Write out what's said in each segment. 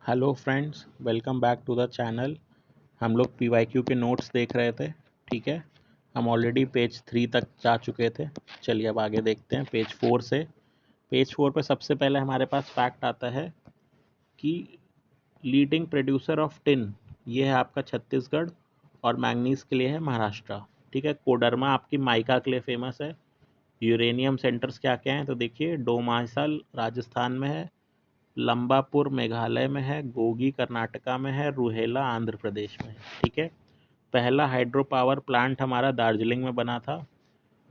Hello friends, welcome back to the channel. हम लोग PYQ के नोट्स देख रहे थे। ठीक है, हम ऑलरेडी पेज 3 तक जा चुके थे। चलिए अब आगे देखते हैं पेज 4 से। पेज 4 पे सबसे पहले हमारे पास फैक्ट आता है कि लीडिंग प्रोड्यूसर ऑफ टिन ये है आपका छत्तीसगढ़ और मैंगनीज के लिए है महाराष्ट्र। ठीक है, कोडरमा आपकी माइका के लिए फेमस है। यूरेनियम सेंटर्स क्या क्या हैं तो देखिए, डोमासल राजस्थान में है, लंबापुर मेघालय में है, गोगी कर्नाटका में है, रूहेला आंध्र प्रदेश में है। ठीक है, पहला हाइड्रो पावर प्लांट हमारा दार्जिलिंग में बना था।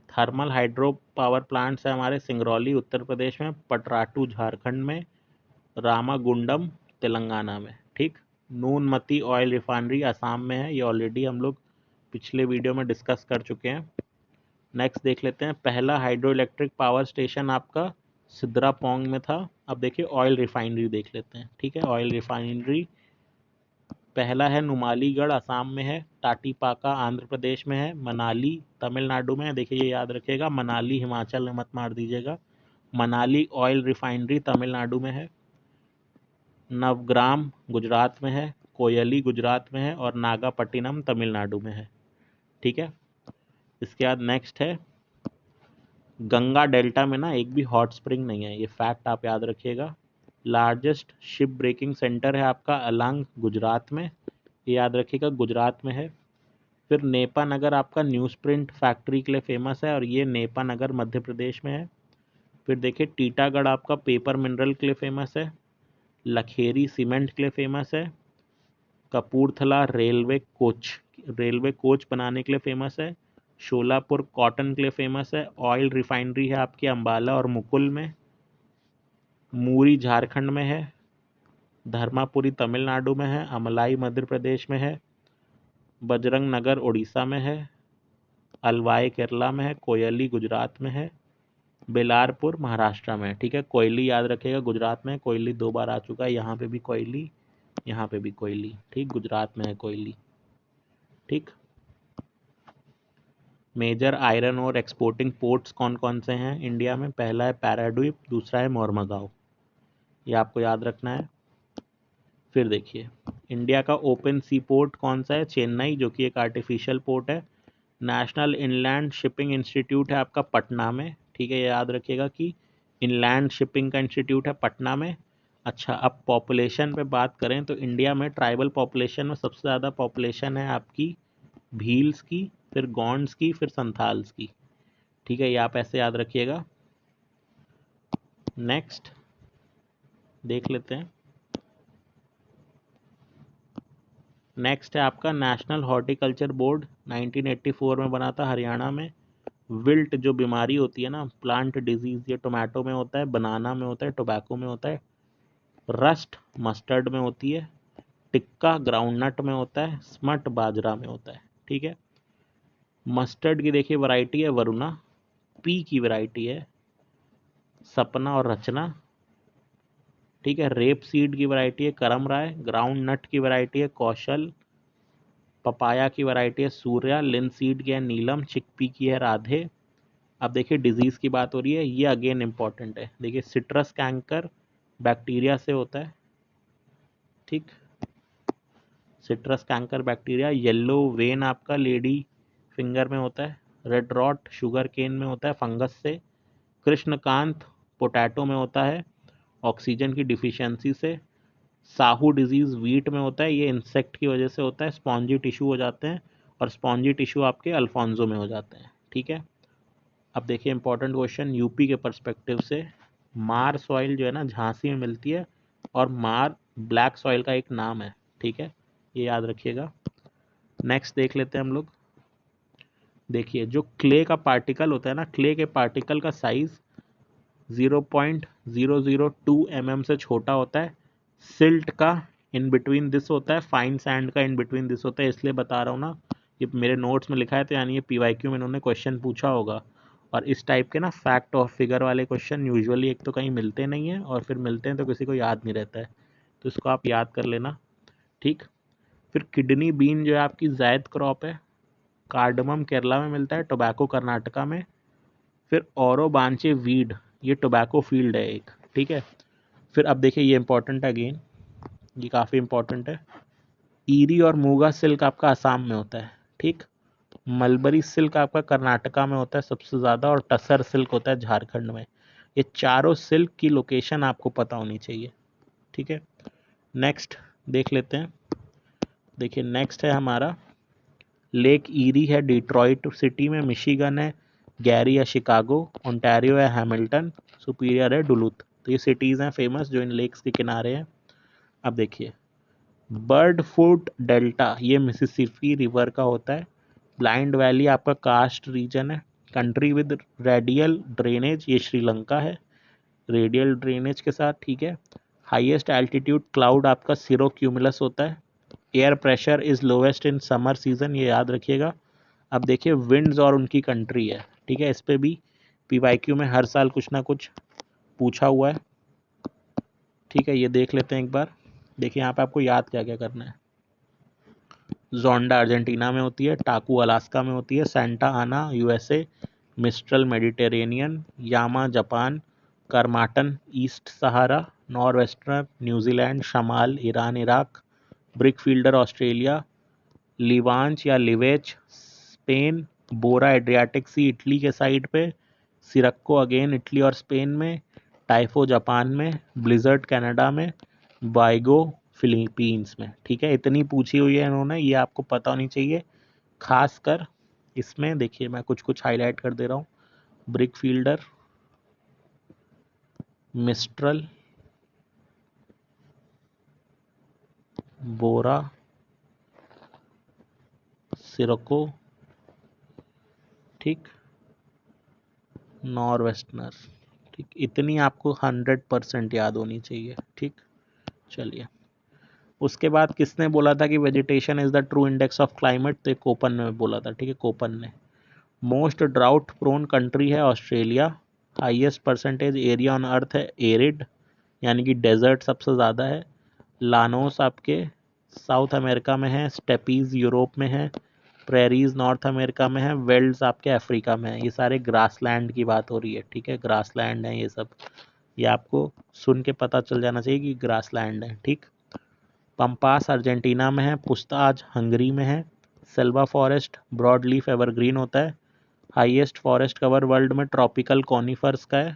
थर्मल हाइड्रो पावर प्लांट्स है हमारे सिंगरौली उत्तर प्रदेश में, पटराटू झारखंड में, रामागुंडम तेलंगाना में। ठीक, नूनमती ऑयल रिफाइनरी असम में है, ये ऑलरेडी हम लोग पिछले वीडियो में डिस्कस कर चुके हैं। नेक्स्ट देख लेते हैं, पहला हाइड्रो इलेक्ट्रिक पावर स्टेशन आपका सिद्रापोंग में था। अब देखिए ऑयल रिफाइनरी देख लेते हैं। ठीक है, ऑयल रिफाइनरी पहला है नुमालीगढ़ असम में है, टाटीपाका आंध्र प्रदेश में है, मनाली तमिलनाडु में है। देखिए ये याद रखिएगा, मनाली हिमाचल में मत मार दीजिएगा। मनाली ऑयल रिफाइनरी तमिलनाडु में है। नवग्राम गुजरात में है, कोयली गुजरात में है और नागापट्टिनम तमिलनाडु में है। ठीक है, इसके बाद नेक्स्ट है, गंगा डेल्टा में ना एक भी हॉट स्प्रिंग नहीं है, ये फैक्ट आप याद रखिएगा। लार्जेस्ट शिप ब्रेकिंग सेंटर है आपका अलांग गुजरात में, ये याद रखिएगा गुजरात में है। फिर नेपा नगर आपका न्यूज़ प्रिंट फैक्ट्री के लिए फेमस है और ये नेपा नगर मध्य प्रदेश में है। फिर देखिए टीटागढ़ आपका पेपर मिनरल के लिए फेमस है। लखेरी सीमेंट के लिए फेमस है। कपूरथला रेलवे कोच बनाने के लिए फेमस है। शोलापुर कॉटन के लिए फेमस है। ऑयल रिफाइनरी है आपकी अंबाला और मुकुल में। मूरी झारखंड में है। धर्मापुरी तमिलनाडु में है। अमलाई मध्य प्रदेश में है। बजरंग नगर उड़ीसा में है। अलवाई केरला में है। कोयली गुजरात में है। बेलारपुर महाराष्ट्र में है। ठीक है, कोयली याद रखिएगा गुजरात में, कोयली 2 बार आ चुका है, यहाँ पे भी कोयली, यहाँ पे भी कोयली। ठीक, गुजरात में है कोयली। ठीक, मेजर आयरन और एक्सपोर्टिंग पोर्ट्स कौन कौन से हैं इंडिया में? पहला है पैराद्वीप, दूसरा है मोरमगांव, ये आपको याद रखना है। फिर देखिए इंडिया का ओपन सी पोर्ट कौन सा है? चेन्नई, जो कि एक आर्टिफिशियल पोर्ट है। नेशनल इनलैंड शिपिंग इंस्टीट्यूट है आपका पटना में। ठीक है, ये याद रखिएगा कि इनलैंड शिपिंग का इंस्टीट्यूट है पटना में। अच्छा, अब पॉपुलेशन पे बात करें तो इंडिया में ट्राइबल पॉपुलेशन में सबसे ज़्यादा पॉपुलेशन है आपकी भील्स की, फिर गॉन्ड्स की, फिर संथाल्स की। ठीक है, ये आप ऐसे याद रखिएगा। नेक्स्ट देख लेते हैं। नेक्स्ट है आपका नेशनल हॉर्टिकल्चर बोर्ड, 1984 में बना था हरियाणा में। विल्ट जो बीमारी होती है ना, प्लांट डिजीज, ये टोमेटो में होता है, बनाना में होता है, टोबैको में होता है। रस्ट मस्टर्ड में होती है। टिक्का ग्राउंडनट में होता है। स्मट बाजरा में होता है। ठीक है, मस्टर्ड की देखिए वैरायटी है वरुणा, पी की वैरायटी है सपना और रचना। ठीक है, रेप सीड की वैरायटी है करम राय, ग्राउंड नट की वैरायटी है कौशल, पपाया की वैरायटी है सूर्या, लिनसीड की है नीलम, चिकपी की है राधे। अब देखिए डिजीज की बात हो रही है, ये अगेन इंपॉर्टेंट है। देखिए सिट्रस कैंकर बैक्टीरिया से होता है। ठीक, citrus canker bacteria. Yellow vein आपका लेडी फिंगर में होता है। रेड रॉट शुगर केन में होता है फंगस से। कृष्णकांत पोटैटो में होता है ऑक्सीजन की डिफिशियंसी से। साहू डिजीज वीट में होता है, ये इंसेक्ट की वजह से होता है, स्पॉन्जी टिश्यू हो जाते हैं और स्पॉन्जी टिश्यू आपके अल्फांजो में हो जाते हैं। ठीक है, अब देखिए इंपॉर्टेंट क्वेश्चन यूपी के पर्सपेक्टिव से। मार सॉइल जो है ना झांसी में मिलती है और मार ब्लैक सॉइल का एक नाम है। ठीक है, ये याद रखिएगा। नेक्स्ट देख लेते हैं हम लोग। देखिए जो क्ले का पार्टिकल होता है ना, क्ले के पार्टिकल का साइज 0.002 mm से छोटा होता है। सिल्ट का इन बिटवीन दिस होता है, फाइन सैंड का इन बिटवीन दिस होता है। इसलिए बता रहा हूँ ना, ये मेरे नोट्स में लिखा है तो यानी ये पीवाईक्यू में इन्होंने क्वेश्चन पूछा होगा। और इस टाइप के ना फैक्ट और फिगर वाले क्वेश्चन यूजुअली एक तो कहीं मिलते नहीं है और फिर मिलते हैं तो किसी को याद नहीं रहता है, तो इसको आप याद कर लेना। ठीक, फिर किडनी बीन जो है आपकी जायद क्रॉप है। कार्डमम केरला में मिलता है, टोबैको कर्नाटका में। फिर ओरोबांचे वीड, ये टोबैको फील्ड है एक। ठीक है, फिर अब देखिए ये इंपॉर्टेंट है अगेन, ये काफ़ी इंपॉर्टेंट है। ईरी और मूगा सिल्क आपका आसाम में होता है, ठीक। मलबरी सिल्क आपका कर्नाटका में होता है सबसे ज़्यादा, और टसर सिल्क होता है झारखंड में। ये चारों सिल्क की लोकेशन आपको पता होनी चाहिए, ठीक है। नेक्स्ट देख लेते हैं। देखिए नेक्स्ट है हमारा लेक ईरी है डिट्रॉइट सिटी में, मिशिगन है गैरी या शिकागो, ओंटारियो है हैमिल्टन, सुपीरियर है डुलुथ। तो ये सिटीज़ हैं फेमस जो इन लेक्स के किनारे हैं। अब देखिए बर्ड फुट डेल्टा ये मिसिसिपी रिवर का होता है। ब्लाइंड वैली आपका कास्ट रीजन है। कंट्री विद रेडियल ड्रेनेज ये श्रीलंका है, रेडियल ड्रेनेज के साथ, ठीक है। हाईएस्ट एल्टीट्यूड क्लाउड आपका सिरो क्यूमुलस होता है। Air pressure is lowest in summer season, ये याद रखिएगा। अब देखिए विंड्स और उनकी कंट्री है, ठीक है। इस पे भी पीवाईक्यू में हर साल कुछ ना कुछ पूछा हुआ है, ठीक है। ये देख लेते हैं एक बार। देखिए यहाँ पे आपको याद क्या क्या करना है। जोंडा अर्जेंटीना में होती है, टाकू अलास्का में होती है, सेंटा आना यूएसए, मिस्ट्रल मेडिटेरेनियन, यामा जापान, करमाटन ईस्ट सहारा, नॉर्वेस्टर्न न्यूजीलैंड, शमाल ईरान इराक, ब्रिकफील्डर ऑस्ट्रेलिया, लिवांच या लिवेच स्पेन, बोरा एड्रियाटिक सी इटली के साइड पे, सिरक्को अगेन इटली और स्पेन में, टाइफो जापान में, ब्लिजर्ड कनाडा में, बाइगो फिलीपींस में, ठीक है। इतनी पूछी हुई है इन्होंने, ये आपको पता होनी चाहिए। खासकर इसमें देखिए मैं कुछ कुछ हाईलाइट कर दे रहा हूँ। ब्रिक फील्डर, मिस्ट्रल, बोरा, सिरको, ठीक, नॉर्वेस्टर्नर, ठीक। इतनी आपको 100% याद होनी चाहिए, ठीक। चलिए उसके बाद किसने बोला था कि vegetation is the true index of climate, तो कोपन ने बोला था, ठीक है, कोपन ने। मोस्ट ड्राउट प्रोन कंट्री है Australia. Highest percentage area on earth है एरिड, यानी कि डेजर्ट सबसे ज़्यादा है। लानोस आपके साउथ अमेरिका में है, स्टेपीज यूरोप में है, प्रेरीज नॉर्थ अमेरिका में है, वेल्ड्स आपके अफ्रीका में है। ये सारे ग्रासलैंड की बात हो रही है, ठीक है, ग्रासलैंड है ये सब। ये आपको सुन के पता चल जाना चाहिए कि ग्रासलैंड है, ठीक। पंपास अर्जेंटीना में है, पुस्ताज हंगरी में है। Selva forest broad leaf evergreen होता है। हाईएस्ट फॉरेस्ट कवर वर्ल्ड में ट्रॉपिकल कॉनिफर्स का है।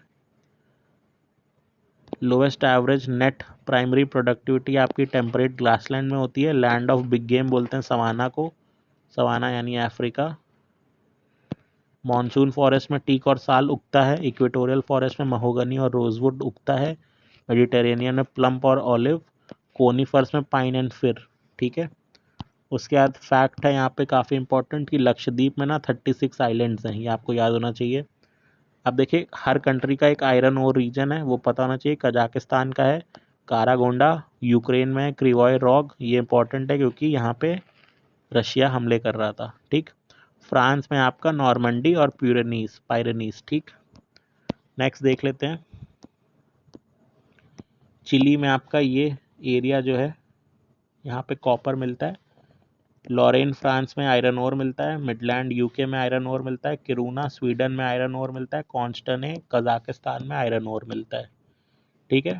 Lowest average net primary productivity आपकी टेम्परेट ग्रासलैंड में होती है। लैंड ऑफ बिग गेम बोलते हैं सवाना को, सवाना यानी अफ्रीका। मॉनसून फॉरेस्ट में टीक और साल उगता है। इक्वेटोरियल फॉरेस्ट में महोगनी और रोजवुड उगता है। मेडिटेरेनियन में प्लम्प और ऑलिव। कोनीफर्स में पाइन एंड फिर, ठीक है। उसके बाद फैक्ट है यहाँ पे काफ़ी इंपॉर्टेंट कि लक्षद्वीप में ना 36 आइलैंड्स हैं, ये आपको याद होना चाहिए। अब देखिए हर कंट्री का एक आयरन और रीजन है, वो पता होना चाहिए। कजाकिस्तान का है कारागोंडा, यूक्रेन में क्रिवॉय रॉग, ये इंपॉर्टेंट है क्योंकि यहाँ पे रशिया हमले कर रहा था, ठीक। फ्रांस में आपका नॉर्मंडी और पायरेनीज, ठीक। नेक्स्ट देख लेते हैं। चिली में आपका ये एरिया जो है यहाँ पे कॉपर मिलता है। लॉरेन फ्रांस में आयरन ओर मिलता है। मिडलैंड यूके में आयरन ओर मिलता है। किरूना स्वीडन में आयरन ओर मिलता है। कॉन्स्टने कजाकिस्तान में आयरन ओर मिलता है, ठीक है।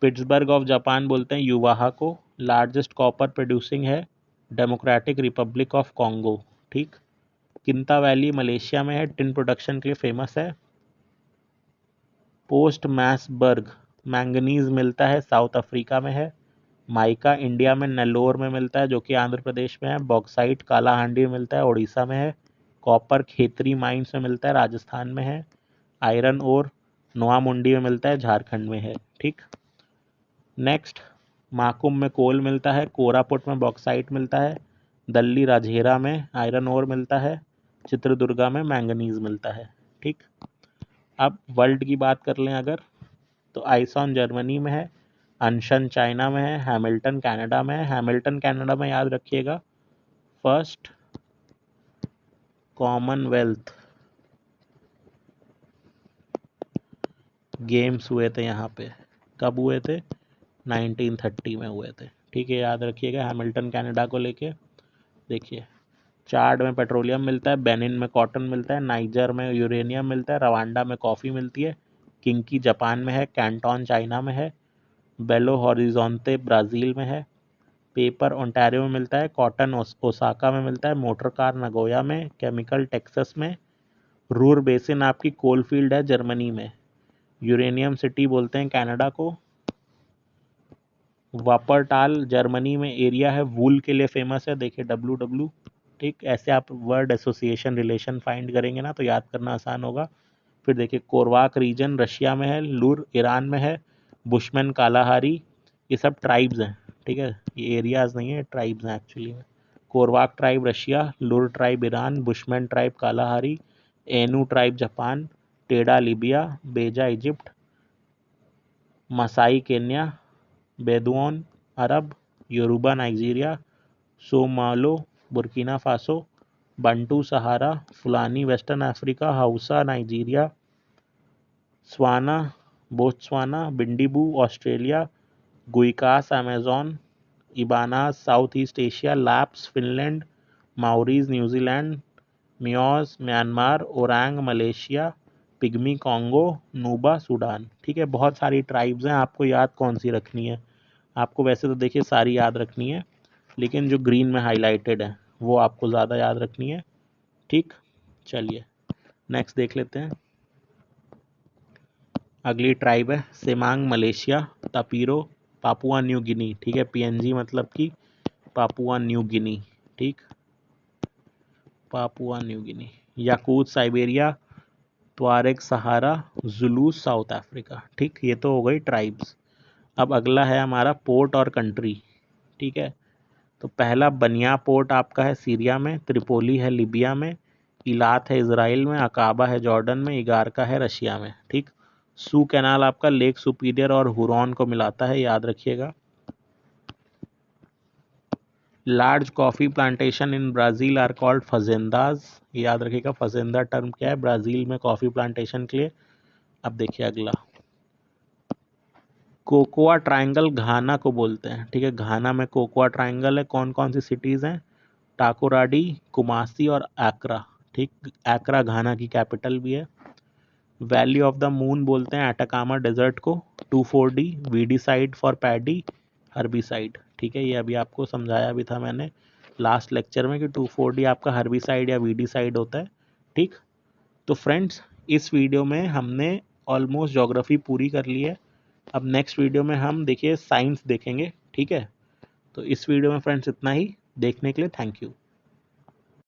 पिट्सबर्ग ऑफ जापान बोलते हैं युवाहा को। लार्जेस्ट कॉपर प्रोड्यूसिंग है डेमोक्रेटिक रिपब्लिक ऑफ कॉन्गो, ठीक। किंता वैली मलेशिया में है, टिन प्रोडक्शन के लिए फेमस है। पोस्ट मैसबर्ग मैंगनीज मिलता है, साउथ अफ्रीका में है। माइका इंडिया में नेल्लोर में मिलता है जो कि आंध्र प्रदेश में है। बॉक्साइट कालाहांडी में मिलता है, उड़ीसा में है। कॉपर खेतरी माइंस में मिलता है, राजस्थान में है। आयरन और नोआमुंडी में मिलता है, झारखंड में है, ठीक। नेक्स्ट माकुम में कोल मिलता है। कोरापुट में बॉक्साइट मिलता है। दल्ली राजहेरा में आयरन ओर मिलता है। चित्रदुर्गा में मैंगनीज मिलता है, ठीक। अब वर्ल्ड की बात कर लें अगर, तो आइसॉन जर्मनी में है। अनशन चाइना में है। हैमिल्टन कनाडा में है। हैमिल्टन कनाडा में याद रखिएगा फर्स्ट कॉमनवेल्थ गेम्स हुए थे यहाँ पे। कब हुए थे? 1930 में हुए थे, ठीक है, याद रखिएगा हैमिल्टन कनाडा को लेके। देखिए चाड में पेट्रोलियम मिलता है। बेनिन में कॉटन मिलता है। नाइजर में यूरेनियम मिलता है। रवांडा में कॉफ़ी मिलती है। किंकी जापान में है। कैंटोन चाइना में है। बेलो हॉरिजोंटे ब्राज़ील में है। पेपर ओंटारियो में मिलता है। कॉटन ओसाका में मिलता है। मोटर कार नगोया में। केमिकल टेक्सास में। रूर बेसिन आपकी कोलफील्ड है जर्मनी में। यूरेनियम सिटी बोलते हैं कनाडा को। वापरटाल जर्मनी में एरिया है, वूल के लिए फेमस है, देखिए WW। ठीक, ऐसे आप वर्ड एसोसिएशन रिलेशन फाइंड करेंगे ना तो याद करना आसान होगा। फिर देखिए कोरवाक रीजन रशिया में है। लूर ईरान में है। बुशमैन कालाहारी, ये सब ट्राइब्स हैं। ठीक है, ये एरियाज नहीं है, ट्राइब्स हैं एक्चुअली में। Koryak tribe Russia, Lur tribe Iran, Bushman tribe Kalahari, Ainu tribe Japan, Teda Libya, Beja Egypt, Masai Kenya, Bedouin Arab, Yoruba Nigeria, सोमालो Burkina Faso, Bantu Sahara, Fulani western Africa, Hausa Nigeria, Tswana Botswana, Bindibu Australia, गुइकास Amazon, इबानास south east Asia, Lapps Finland, Maoris New Zealand, मियोज Myanmar, Orang Malaysia, Pygmy Congo, Nuba Sudan. ठीक है, बहुत सारी tribes हैं, आपको याद कौन सी रखनी है? आपको वैसे तो देखिए सारी याद रखनी है, लेकिन जो ग्रीन में हाईलाइटेड है वो आपको ज़्यादा याद रखनी है। ठीक, चलिए नेक्स्ट देख लेते हैं। अगली ट्राइब है Semang Malaysia, Tapiro Papua New Guinea. ठीक है, PNG मतलब कि पापुआ न्यू गिनी। ठीक, Papua New Guinea. Yakut Siberia, Tuareg Sahara, Zulu South Africa. ठीक, ये तो हो गई ट्राइब्स। अब अगला है हमारा पोर्ट और कंट्री। ठीक है, तो पहला बनिया पोर्ट आपका है सीरिया में, त्रिपोली है लीबिया में, इलात है इसराइल में, अकाबा है जॉर्डन में, इगारका है रशिया में। ठीक, सू कैनाल आपका लेक सुपीरियर और हुरॉन को मिलाता है, याद रखिएगा। Large coffee plantation in Brazil are called fazendas, याद रखिएगा फजेंदा टर्म क्या है ब्राजील में कॉफी प्लांटेशन के लिए। अब देखिए अगला, कोकोआ ट्रायंगल घाना को बोलते हैं। ठीक है, घाना में कोकोआ ट्रायंगल है। कौन कौन सी सिटीज़ हैं? टाकोराडी, कुमासी और आक्रा। ठीक, आक्रा घाना की कैपिटल भी है। वैली ऑफ द मून बोलते हैं एटाकामा डेजर्ट को। 2,4-D, weedicide for paddy, herbicide. ठीक है, ये अभी आपको समझाया भी था मैंने लास्ट लेक्चर में कि 2,4-D आपका हर्बिसाइड या वीडीसाइड होता है। ठीक, तो फ्रेंड्स इस वीडियो में हमने ऑलमोस्ट ज्योग्राफी पूरी कर ली है। अब नेक्स्ट वीडियो में हम देखिए साइंस देखेंगे। ठीक है, तो इस वीडियो में फ्रेंड्स इतना ही। देखने के लिए थैंक यू।